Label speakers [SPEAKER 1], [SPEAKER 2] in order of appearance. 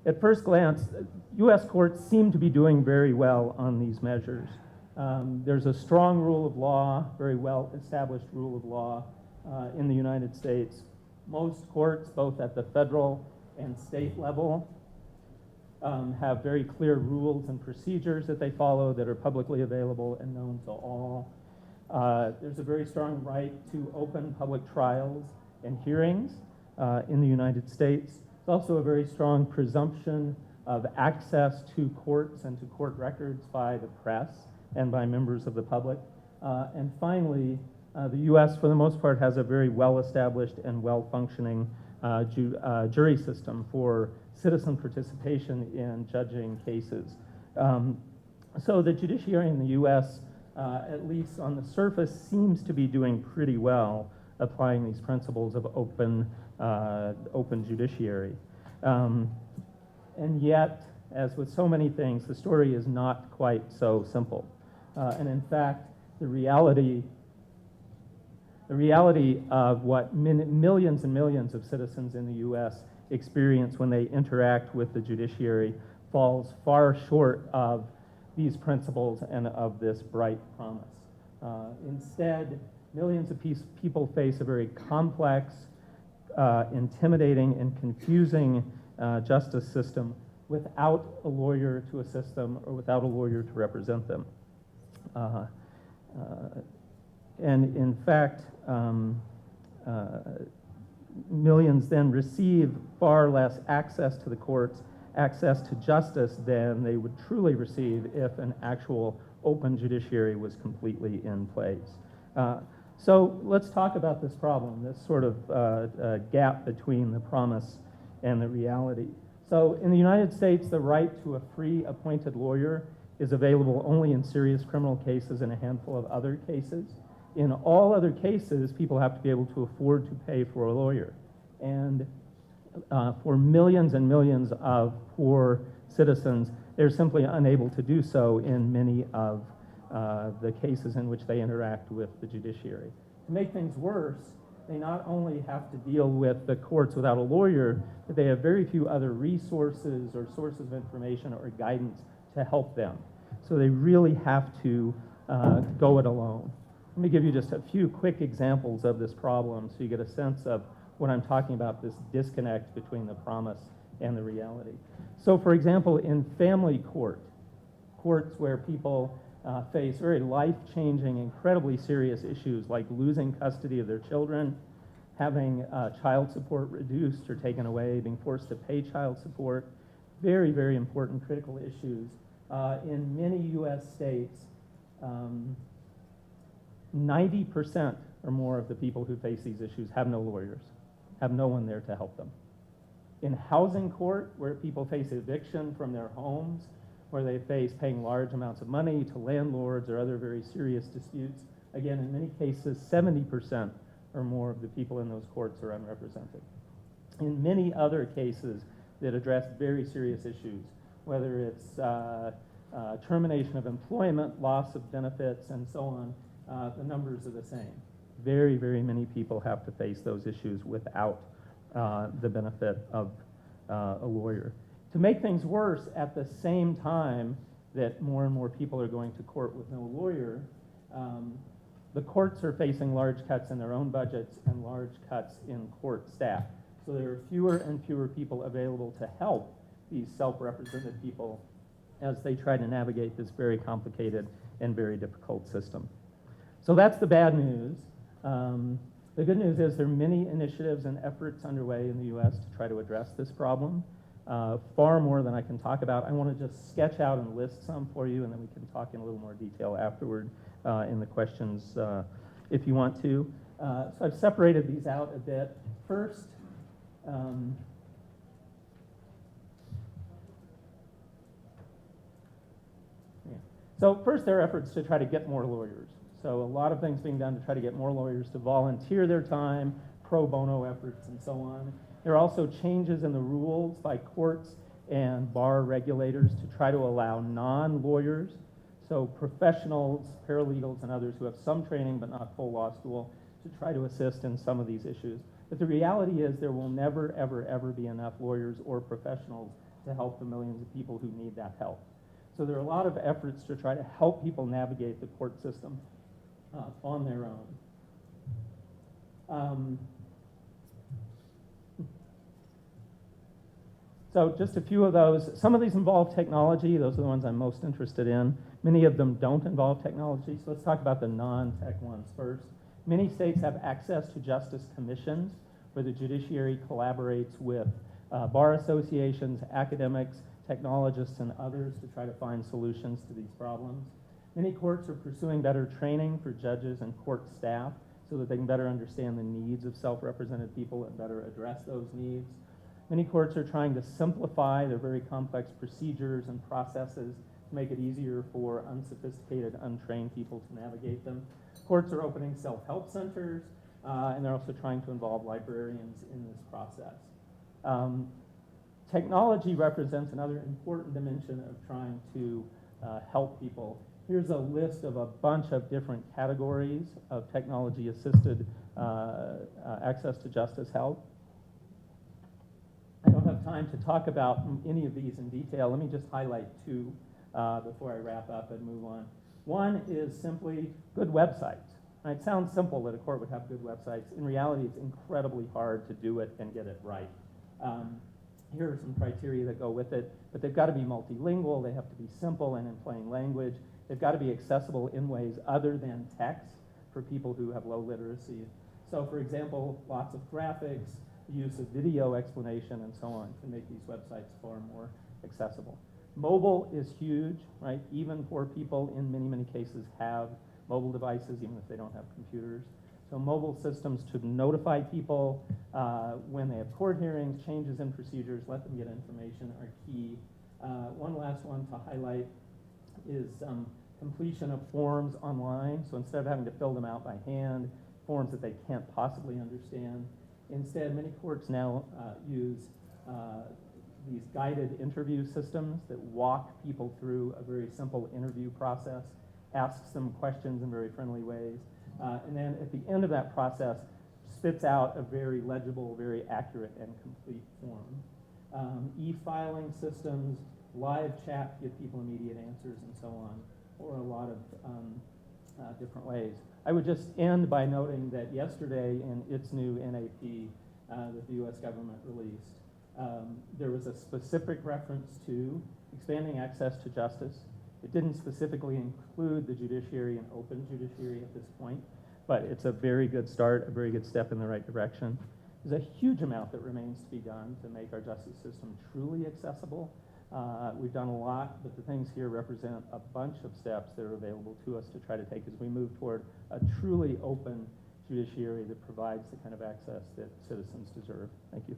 [SPEAKER 1] at first glance, U.S. courts seem to be doing very well on these measures. There's a strong rule of law, very well-established rule of law in the United States. Most courts, both at the federal and state level, have very clear rules and procedures that they follow that are publicly available and known to all. There's a very strong right to open public trials and hearings in the United States. There's also a very strong presumption of access to courts and to court records by the press and by members of the public. And finally, the U.S., for the most part, has a very well-established and well-functioning jury system for citizen participation in judging cases. So the judiciary in the U.S., at least on the surface, seems to be doing pretty well applying these principles of open judiciary. And yet, as with so many things, the story is not quite so simple. And in fact, the reality of what millions and millions of citizens in the U.S. experience when they interact with the judiciary falls far short of these principles and of this bright promise. Instead, millions of people face a very complex, intimidating, and confusing justice system without a lawyer to assist them or without a lawyer to represent them. And in fact, millions then receive far less access to the courts, access to justice than they would truly receive if an actual open judiciary was completely in place. So let's talk about this problem, this sort of gap between the promise and the reality. So in the United States, the right to a free appointed lawyer is available only in serious criminal cases and a handful of other cases. In all other cases, people have to be able to afford to pay for a lawyer. And for millions and millions of poor citizens, they're simply unable to do so in many of the cases in which they interact with the judiciary. To make things worse, they not only have to deal with the courts without a lawyer, but they have very few other resources or sources of information or guidance to help them. So they really have to go it alone. Let me give you just a few quick examples of this problem so you get a sense of what I'm talking about, this disconnect between the promise and the reality. So for example, in family courts where people face very life-changing, incredibly serious issues like losing custody of their children, having child support reduced or taken away, being forced to pay child support, very, very important critical issues. In many U.S. states, 90% or more of the people who face these issues have no lawyers, have no one there to help them. In housing court, where people face eviction from their homes, where they face paying large amounts of money to landlords or other very serious disputes, again, in many cases, 70% or more of the people in those courts are unrepresented. In many other cases that address very serious issues, whether it's termination of employment, loss of benefits, and so on, the numbers are the same. Very, very many people have to face those issues without the benefit of a lawyer. To make things worse, at the same time that more and more people are going to court with no lawyer, the courts are facing large cuts in their own budgets and large cuts in court staff. So there are fewer and fewer people available to help these self-represented people as they try to navigate this very complicated and very difficult system. So that's the bad news. The good news is there are many initiatives and efforts underway in the U.S. to try to address this problem, far more than I can talk about. I want to just sketch out and list some for you, and then we can talk in a little more detail afterward in the questions if you want to. So I've separated these out a bit. First, So first, there are efforts to try to get more lawyers. So a lot of things being done to try to get more lawyers to volunteer their time, pro bono efforts, and so on. There are also changes in the rules by courts and bar regulators to try to allow non-lawyers, so professionals, paralegals, and others who have some training but not full law school, to try to assist in some of these issues. But the reality is there will never, ever, ever be enough lawyers or professionals to help the millions of people who need that help. So there are a lot of efforts to try to help people navigate the court system on their own. So just a few of those. Some of these involve technology. Those are the ones I'm most interested in. Many of them don't involve technology. So let's talk about the non-tech ones first. Many states have access to justice commissions where the judiciary collaborates with bar associations, academics, technologists, and others to try to find solutions to these problems. Many courts are pursuing better training for judges and court staff so that they can better understand the needs of self-represented people and better address those needs. Many courts are trying to simplify their very complex procedures and processes to make it easier for unsophisticated, untrained people to navigate them. Courts are opening self-help centers, and they're also trying to involve librarians in this process. Technology represents another important dimension of trying to help people. Here's a list of a bunch of different categories of technology-assisted access to justice help. I don't have time to talk about any of these in detail. Let me just highlight two before I wrap up and move on. One is simply good websites. It sounds simple that a court would have good websites. In reality, it's incredibly hard to do it and get it right. Here are some criteria that go with it, but they've got to be multilingual, they have to be simple and in plain language, they've got to be accessible in ways other than text for people who have low literacy. So for example, lots of graphics, use of video explanation and so on to make these websites far more accessible. Mobile is huge, right? Even poor people in many, many cases have mobile devices, even if they don't have computers. So mobile systems to notify people when they have court hearings, changes in procedures, let them get information are key. One last one to highlight is completion of forms online. So instead of having to fill them out by hand, forms that they can't possibly understand, instead many courts now use these guided interview systems that walk people through a very simple interview process, asks them questions in very friendly ways, and then at the end of that process, spits out a very legible, very accurate and complete form. E-filing systems, live chat to give people immediate answers and so on, or a lot of different ways. I would just end by noting that yesterday in its new NAP that the U.S. government released, there was a specific reference to expanding access to justice. It didn't specifically include the judiciary and open judiciary at this point, but it's a very good start, a very good step in the right direction. There's a huge amount that remains to be done to make our justice system truly accessible. We've done a lot, but the things here represent a bunch of steps that are available to us to try to take as we move toward a truly open judiciary that provides the kind of access that citizens deserve. Thank you.